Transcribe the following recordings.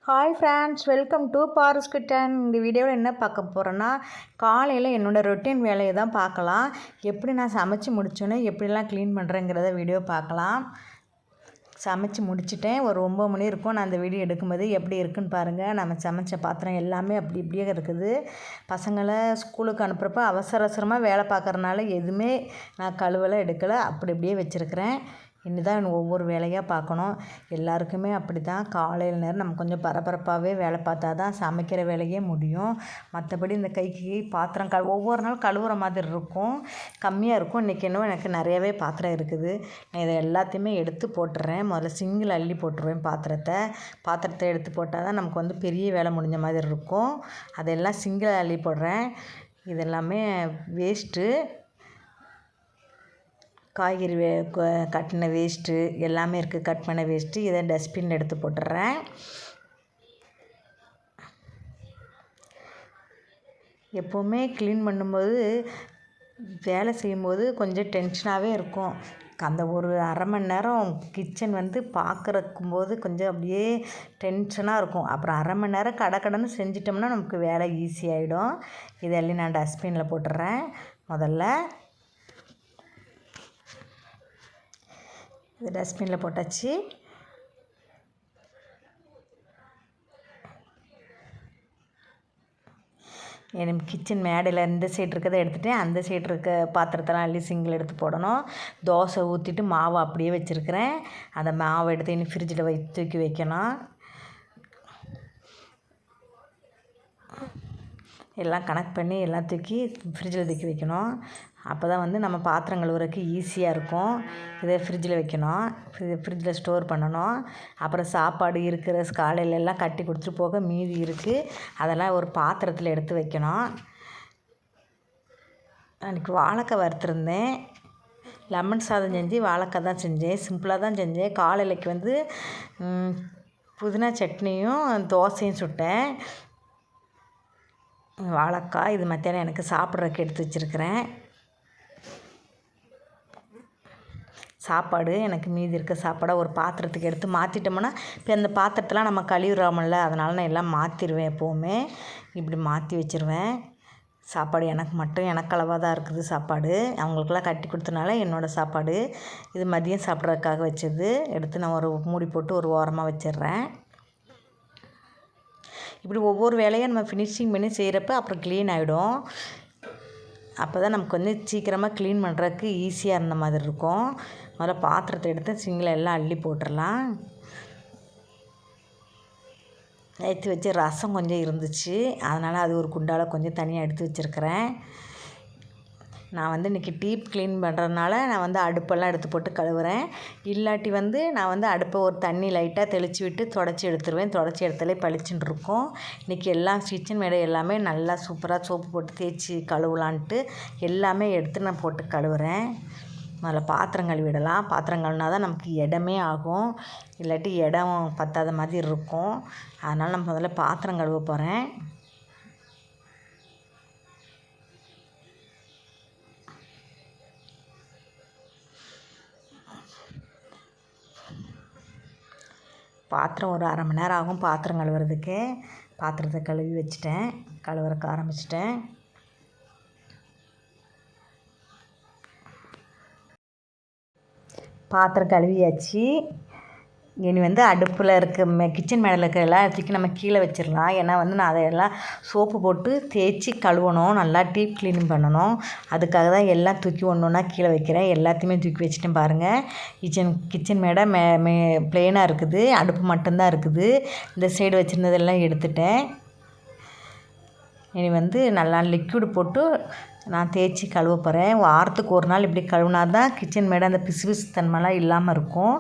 Hi friends, welcome to Paras kitchen. இந்த வீடியோவில் என்ன பார்க்க போகிறேன்னா, காலையில் என்னோடய ரொட்டீன் வேலையை தான் பார்க்கலாம். எப்படி நான் சமைச்சு முடிச்சோன்னே எப்படிலாம் க்ளீன் பண்ணுறேங்கிறத வீடியோ பார்க்கலாம். சமைச்சு முடிச்சிட்டேன். ஒரு 9 மணி இருக்கும். நான் அந்த வீடியோ எடுக்கும்போது எப்படி இருக்குன்னு பாருங்கள். நம்ம சமைச்ச பாத்திரம் எல்லாமே அப்படி இப்படியே இருக்குது. பசங்களை ஸ்கூலுக்கு அனுப்புகிறப்ப அவசரமாக வேலை பார்க்குறனால எதுவுமே நான் கழுவலை எடுக்கலை, அப்படி இப்படியே வச்சுருக்கிறேன். இனி தான் ஒவ்வொரு வேலையாக பார்க்கணும். எல்லாருக்குமே அப்படி தான். காலையில் நேரம் நம்ம கொஞ்சம் பரபரப்பாகவே வேலை பார்த்தா தான் சமைக்கிற வேலையே முடியும். மற்றபடி இந்த கைக்கு பாத்திரம் ஒவ்வொரு நாள் கழுவுற மாதிரி இருக்கும், கம்மியாக இருக்கும். இன்றைக்கி இன்னும் எனக்கு நிறையவே பாத்திரம் இருக்குது. நான் இதை எல்லாத்தையுமே எடுத்து போட்டுடுறேன். முதல்ல சிங்கில் அள்ளி போட்டுருவேன் பாத்திரத்தை எடுத்து போட்டால் தான் நமக்கு பெரிய வேலை முடிஞ்ச மாதிரி இருக்கும். அதெல்லாம் சிங்கில் அள்ளி போடுறேன். இதெல்லாமே வேஸ்ட்டு, காய்கறி கட்டின வேஸ்ட்டு எல்லாமே இருக்குது. கட் பண்ண வேஸ்ட்டு இதை டஸ்ட்பின் எடுத்து போட்டுடுறேன். எப்போவுமே க்ளீன் பண்ணும்போது வேலை செய்யும்போது கொஞ்சம் டென்ஷனாகவே இருக்கும். அந்த ஒரு அரை மணி நேரம் கிச்சன் பார்க்குறக்கும்போது கொஞ்சம் அப்படியே டென்ஷனாக இருக்கும். அப்புறம் அரை மணி நேரம் கடன்னு செஞ்சிட்டோம்னா நமக்கு வேலை ஈஸியாகிடும். இதெல்லாம் நான் டஸ்ட்பினில் போட்டுடுறேன். முதல்ல இது டஸ்ட்பினில் போட்டாச்சு. எனக்கு கிச்சன் மேடையில் இந்த சைடு இருக்கிறத எடுத்துகிட்டேன். அந்த சைடு இருக்க பாத்திரத்தெல்லாம் அள்ளி சிங்கில் எடுத்து போடணும். தோசை ஊற்றிட்டு மாவு அப்படியே வச்சுருக்கிறேன். அந்த மாவை எடுத்து இன்னும் ஃப்ரிட்ஜில் தூக்கி வைக்கணும். எல்லாம் கனெக்ட் பண்ணி எல்லாம் தூக்கி ஃப்ரிட்ஜில் தூக்கி வைக்கணும். அப்போ தான் நம்ம பாத்திரம் கழுவுறதுக்கு ஈஸியாக இருக்கும். இதை ஃப்ரிட்ஜில் வைக்கணும், ஃப்ரிட்ஜில் ஸ்டோர் பண்ணணும். அப்புறம் சாப்பாடு இருக்கிற காலையிலெல்லாம் கட்டி கொடுத்துட்டு போக மீதி இருக்குது, அதெல்லாம் ஒரு பாத்திரத்தில் எடுத்து வைக்கணும். அன்றைக்கி வாழைக்காய் வறுத்துருந்தேன். லெமன் சாதம் செஞ்சு வாழைக்காய் தான் செஞ்சேன். சிம்பிளாக தான் செஞ்சேன். காலையிலைக்கு புதினா சட்னியும் தோசையும் சுட்டேன். வாழைக்காய் இது மத்தியானம் எனக்கு சாப்பிட்றதுக்கு எடுத்து வச்சுருக்கிறேன். சாப்பாடு எனக்கு மீதி இருக்க சாப்பாடை ஒரு பாத்திரத்துக்கு எடுத்து மாற்றிட்டோம்னா இப்போ அந்த பாத்திரத்தெலாம் நம்ம கழுவுறோமில்ல, அதனால் நான் எல்லாம் மாற்றிடுவேன். எப்போவுமே இப்படி மாற்றி வச்சுருவேன். சாப்பாடு எனக்கு அளவாக தான் இருக்குது சாப்பாடு. அவங்களுக்கெல்லாம் கட்டி கொடுத்தனால என்னோடய சாப்பாடு இது மதியம் சாப்பிட்றதுக்காக வச்சது எடுத்து நான் ஒரு மூடி போட்டு ஒரு ஓரமாக வச்சிடுறேன். இப்படி ஒவ்வொரு வேலையாக நம்ம ஃபினிஷிங் பண்ணி செய்கிறப்ப அப்புறம் க்ளீன் ஆகிடும். அப்போ தான் நமக்கு சீக்கிரமாக க்ளீன் பண்ணுறதுக்கு ஈஸியாக இருந்த மாதிரி இருக்கும். முதல்ல பாத்திரத்தை எடுத்து சிங்கில் எல்லாம் அள்ளி போட்டுடலாம். எடுத்து வச்சு ரசம் கொஞ்சம் இருந்துச்சு, அதனால் அது ஒரு குண்டால் கொஞ்சம் தனியாக எடுத்து வச்சுருக்கிறேன். நான் இன்றைக்கி டீப் க்ளீன் பண்ணுறதுனால நான் அடுப்பெல்லாம் எடுத்து போட்டு கழுவுறேன். இல்லாட்டி நான் அடுப்பை ஒரு தண்ணி லைட்டாக தெளித்து விட்டு தொடச்சி எடுத்துருவேன். தொடச்சி எடுத்தாலே பளிச்சுன்னு இருக்கும். இன்றைக்கி எல்லாம் கிச்சன் மேடை எல்லாமே நல்லா சூப்பராக சோப்பு போட்டு தேய்ச்சி கழுவலான்ட்டு எல்லாமே எடுத்து நான் போட்டு கழுவுறேன். முதல்ல பாத்திரம் கழுவிடலாம். பாத்திரம் கழுவினா தான் நமக்கு இடமே ஆகும், இல்லாட்டி இடம் பத்தாத மாதிரி இருக்கும். அதனால் நான் முதல்ல பாத்திரம் கழுவ போகிறேன். பாத்திரம் ஒரு அரை மணி நேரம் ஆகும் பாத்திரம் கழுவுறதுக்கு. பாத்திரத்தை கழுவி வச்சுட்டேன், கழுவுறக்கு ஆரம்பிச்சிட்டேன். பாத்திரம் கழுவியாச்சு. இனி அடுப்பில் இருக்க கிச்சன் மேடையில் இருக்கிற எல்லாத்தையும் நம்ம கீழே வச்சிடலாம். ஏன்னா நான் அதையெல்லாம் சோப்பு போட்டு தேய்ச்சி கழுவணும், நல்லா டீப் க்ளீனிங் பண்ணணும். அதுக்காக தான் எல்லாம் தூக்கி ஒன்று ஒன்றா கீழே வைக்கிறேன். எல்லாத்தையுமே தூக்கி வச்சுட்டேன் பாருங்கள். கிச்சன் மேடை ப்ளெயினாக இருக்குது, அடுப்பு மட்டும்தான் இருக்குது. இந்த சைடு வச்சுருந்ததெல்லாம் எடுத்துட்டேன். இனி நல்லா லிக்விடு போட்டு நான் தேய்ச்சி கழுவ போகிறேன். வாரத்துக்கு ஒரு நாள் இப்படி கழுவுனா தான் கிச்சன் மேடை அந்த பிசு தன்மைலாம் இல்லாமல் இருக்கும்.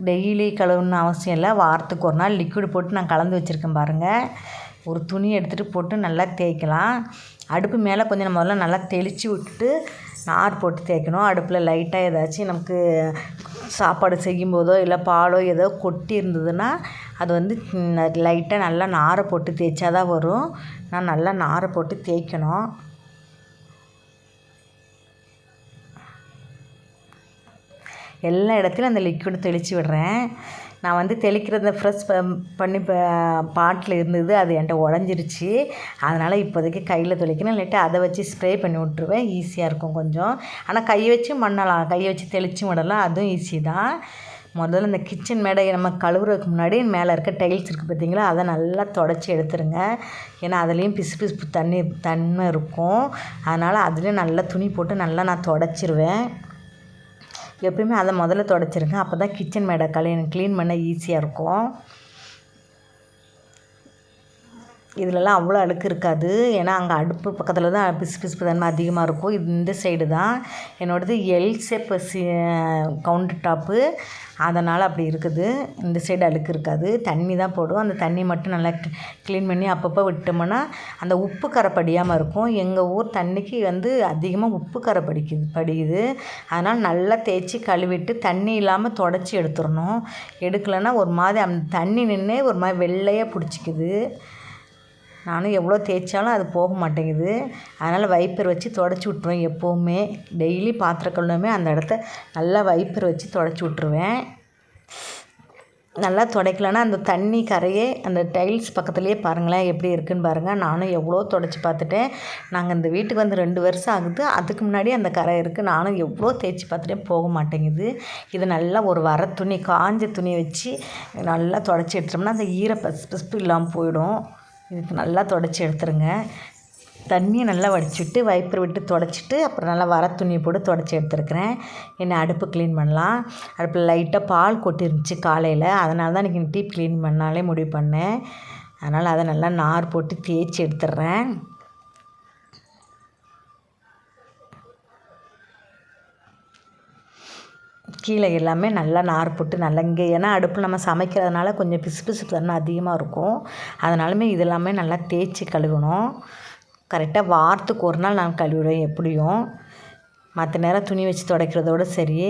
டெய்லி கழுவுன்னு அவசியம் இல்லை. வாரத்துக்கு ஒரு நாள் லிக்விடு போட்டு நான் கலந்து வச்சுருக்கேன் பாருங்கள். ஒரு துணி எடுத்துகிட்டு போட்டு நல்லா தேய்க்கலாம். அடுப்பு மேலே கொஞ்சம் நம்ம முதல்ல நல்லா தெளித்து விட்டுட்டு நார் போட்டு தேய்க்கணும். அடுப்பில் லைட்டாக ஏதாச்சும் நமக்கு சாப்பாடு செய்யும்போதோ இல்லை பாலோ ஏதோ கொட்டி இருந்ததுன்னா அது லைட்டாக நல்லா நாரை போட்டு தேய்ச்சா தான் வரும். நான் நல்லா நாரை போட்டு தேய்க்கணும். எல்லா இடத்துலையும் அந்த லிக்விட் தெளித்து விடுறேன். நான் வந்து தெளிக்கிறது ஃப்ரெஷ் பண்ணி பாட்டில் இருந்தது, அது என்கிட்ட உடஞ்சிருச்சு. அதனால் இப்போதைக்கு கையில் தெளிக்கணும், இல்லாட்டி அதை வச்சு ஸ்ப்ரே பண்ணி விட்ருவேன். ஈஸியாக இருக்கும் கொஞ்சம். ஆனால் கையை வச்சு பண்ணலாம், கையை வச்சு தெளித்து விடலாம், அதுவும் ஈஸி தான். முதல்ல இந்த கிச்சன் மேடையை நம்ம கழுவுறதுக்கு முன்னாடி மேலே இருக்க டைல்ஸ் இருக்குது பார்த்தீங்களா, அதை நல்லா தொடச்சி எடுத்துருங்க. ஏன்னா அதுலேயும் பிசு பிசுப்பு தன்மை இருக்கும். அதனால் அதுலேயும் நல்லா துணி போட்டு நல்லா நான் தொடச்சிருவேன். எப்பயுமே அதை முதல்ல தொடச்சிருங்க, அப்போ தான் கிச்சன் மேடை க்ளீன் பண்ண ஈஸியாக இருக்கும். இதிலலாம் அவ்வளோ அழுக்கு இருக்காது, ஏன்னா அங்கே அடுப்பு பக்கத்தில் தான் பிசு பிசுப்பு தன்மை அதிகமாக இருக்கும். இந்த சைடு தான் என்னோடது எல் ஷேப் கவுண்டர் டாப்பு, அதனால் அப்படி இருக்குது. இந்த சைடு அழுக்கு இருக்காது, தண்ணி தான் போடும். அந்த தண்ணி மட்டும் நல்லா க்ளீன் பண்ணி அப்பப்போ விட்டோம்னா அந்த உப்பு கரை படியாமல் இருக்கும். எங்கள் ஊர் தண்ணிக்கு வந்து அதிகமாக உப்பு கரை படிக்குது. அதனால் நல்லா தேய்ச்சி கழுவிட்டு தண்ணி இல்லாமல் தொடச்சி எடுத்துடணும். எடுக்கலைன்னா ஒரு மாதிரி அந்த தண்ணி நின்று ஒரு மாதிரி வெள்ளையாக பிடிச்சிக்குது. நானும் எவ்வளோ தேய்ச்சாலும் அது போக மாட்டேங்குது. அதனால் வைப்பர் வச்சு தொடச்சி விட்ருவேன். எப்போவுமே டெய்லி பாத்திரம் கழுவுமே அந்த இடத்த நல்லா வைப்பர் வச்சு தொடச்சி விட்ருவேன். நல்லா துடைக்கலன்னா அந்த தண்ணி கரையே அந்த டைல்ஸ் பக்கத்துலேயே பாருங்களேன் எப்படி இருக்குதுன்னு பாருங்கள். நானும் எவ்வளோ தொடச்சி பார்த்துட்டேன். நாங்கள் இந்த வீட்டுக்கு வந்து 2 வருஷம் ஆகுது, அதுக்கு முன்னாடி அந்த கரை இருக்குது. நானும் எவ்வளோ தேய்ச்சி பார்த்துட்டேன், போக மாட்டேங்குது. இது நல்லா ஒரு துணி, காஞ்ச துணி வச்சு நல்லா தொடச்சி எடுத்தோம்னா அந்த பிசுப்பு இல்லாமல் போயிடும். இதுக்கு நல்லா தொடச்சி எடுத்துருங்க. தண்ணியை நல்லா வடிச்சுட்டு வைப்பர் விட்டு தொடச்சிட்டு அப்புறம் நல்லா துணியை போட்டு தொடச்சி எடுத்துருக்கிறேன். என்ன அடுப்பு க்ளீன் பண்ணலாம். அடுப்பில் லைட்டாக பால் கொட்டிருந்துச்சு காலையில், அதனால தான் இன்றைக்கி டீப் க்ளீன் பண்ணாலே முடிவு பண்ணேன். அதனால் அதை நல்லா நார் போட்டு தேய்ச்சி எடுத்துடுறேன். கீழே எல்லாமே நல்லா நார் போட்டு நல்லா இங்கே, ஏன்னா அடுப்பில் நம்ம சமைக்கிறதுனால கொஞ்சம் பிசு பிசுப்பு தன்மை அதிகமாக இருக்கும். அதனாலுமே இதெல்லாமே நல்லா தேய்ச்சி கழுவணும். கரெக்டாக வாரத்துக்கு ஒரு நாள் நான் கழுவிடுவேன் எப்படியும். மற்ற நேரம் துணி வச்சு துடைக்கிறதோடு சரி.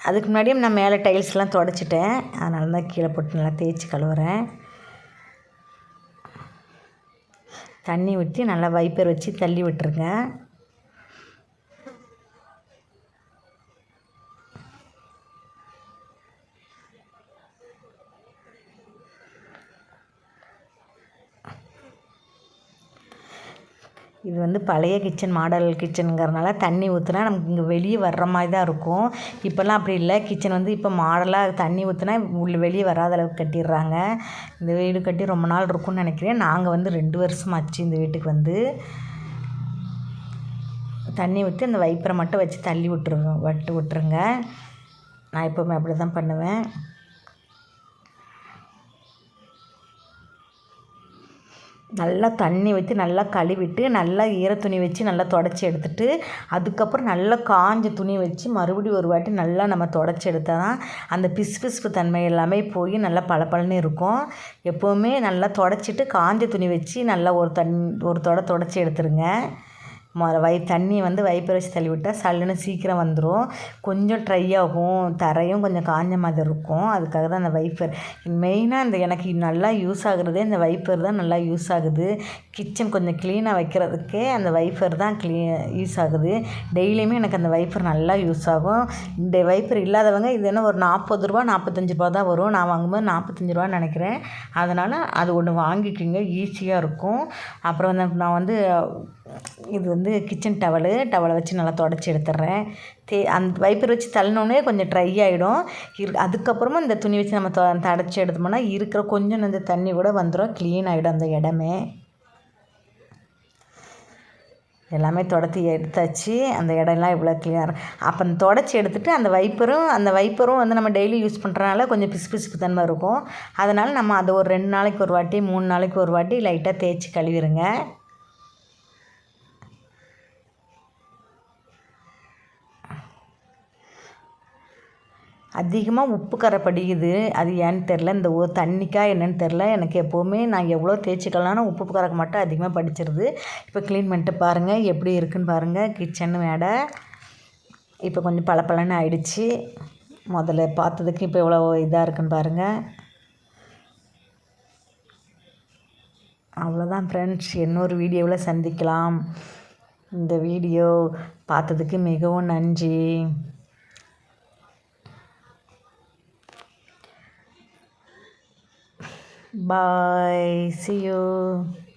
அதுக்கு முன்னாடியும் நான் மேலே டைல்ஸ்லாம் துடைச்சிட்டேன், அதனால தான் கீழே போட்டு நல்லா தேய்ச்சி கழுவுறேன். தண்ணி ஊற்றி நல்லா வைப்பர் வச்சு தள்ளி விட்டுருங்க. இது வந்து பழைய மாடல் கிச்சனுங்கிறதுனால தண்ணி ஊற்றினா நமக்கு இங்கே வெளியே வர்ற மாதிரி தான் இருக்கும். இப்போல்லாம் அப்படி இல்லை, கிச்சன் வந்து இப்போ மாடலாக தண்ணி ஊற்றினா வெளியே வராத அளவுக்கு கட்டிடுறாங்க. இந்த வீடு கட்டி ரொம்ப நாள் இருக்கும்னு நினைக்கிறேன். நாங்கள் வந்து 2 வருஷமாச்சு இந்த வீட்டுக்கு வந்து. தண்ணி ஊற்றி அந்த வைப்பரை மட்டும் வச்சு தள்ளி விட்டுருங்க. நான் எப்போவுமே அப்படி தான் பண்ணுவேன். நல்லா தண்ணி ஊற்றி நல்லா கழுவிட்டு நல்லா ஈரத்துணி வச்சு நல்லா தொடச்சி எடுத்துட்டு அதுக்கப்புறம் நல்லா காஞ்ச துணி வச்சு மறுபடியும் ஒரு வாட்டி நல்லா நம்ம தொடச்சி எடுத்தால் தான் அந்த பிசுபிசுப்பு தன்மை எல்லாமே போய் நல்லா பளபளன்னு இருக்கும். எப்போவுமே நல்லா தொடச்சிட்டு காஞ்ச துணி வச்சு நல்லா ஒரு தொடச்சி எடுத்துருங்க. தண்ணி வந்து வைப்பர் வச்சு தள்ளி விட்டால் சல்லுன்னு சீக்கிரம் வந்துடும். கொஞ்சம் ட்ரை ஆகும், தரையும் கொஞ்சம் காஞ்ச மாதிரி இருக்கும். அதுக்காக தான் அந்த வைப்பர் மெயினாக எனக்கு நல்லா யூஸ் ஆகுறதே இந்த வைப்பர் தான் நல்லா யூஸ் ஆகுது. கிச்சன் கொஞ்சம் க்ளீனாக வைக்கிறதுக்கே அந்த வைப்பர் தான் யூஸ் ஆகுது. டெய்லியுமே எனக்கு அந்த வைப்பர் நல்லா யூஸ் ஆகும். இந்த வைப்பர் இல்லாதவங்க இது என்ன ஒரு 40 ரூபா 45 ரூபா தான் வரும். நான் வாங்கும்போது 45 ரூபான்னு நினைக்கிறேன். அதனால் அது ஒன்று வாங்கிக்கிங்க, ஈஸியாக இருக்கும். அப்புறம் நான் வந்து இது வந்து கிச்சன் டவலை வச்சு நல்லா தொடச்சி எடுத்துடுறேன். அந்த வைப்பர் வச்சு தள்ளினோடனே கொஞ்சம் ட்ரை ஆகிடும். அதுக்கப்புறமா இந்த துணி வச்சு நம்ம தொடச்சி எடுத்தோம்னா இருக்கிற கொஞ்சம் இந்த தண்ணி கூட வந்துடும், க்ளீன் ஆகிடும் அந்த இடமே. எல்லாமே தொடச்சி எடுத்தாச்சு. அந்த இடம்லாம் இவ்வளோ க்ளீனாக அப்போ தொடச்சி எடுத்துகிட்டு அந்த வைப்பரும் வந்து நம்ம டெய்லி யூஸ் பண்ணுறதுனால கொஞ்சம் பிசுபிசுப்பு தன்மை இருக்கும். அதனால் நம்ம அதை ஒரு 2 நாளைக்கு ஒரு வாட்டி 3 நாளைக்கு ஒரு வாட்டி லைட்டாக தேய்ச்சி கழுவிடுங்க. அதிகமாக உப்பு கரை படிக்குது, அது ஏன்னு தெரில. இந்த தண்ணிக்கா என்னென்னு தெரில. எனக்கு எப்போவுமே நான் எவ்வளோ தேய்ச்சிக்கலாம்னா உப்பு கரைக்கு மட்டும் அதிகமாக படிச்சிருது. இப்போ க்ளீன் பண்ணிட்டு பாருங்கள் எப்படி இருக்குதுன்னு பாருங்கள். கிச்சன் மேடை இப்போ கொஞ்சம் பளபளன்னு ஆயிடுச்சு. முதல்ல பார்த்ததுக்கு இப்போ எவ்வளோ இதாக இருக்குதுன்னு பாருங்கள். அவ்வளோதான் ஃப்ரெண்ட்ஸ், இன்னொரு வீடியோவில் சந்திக்கலாம். இந்த வீடியோ பார்த்ததுக்கு மிகவும் நன்றி. பாய், see you.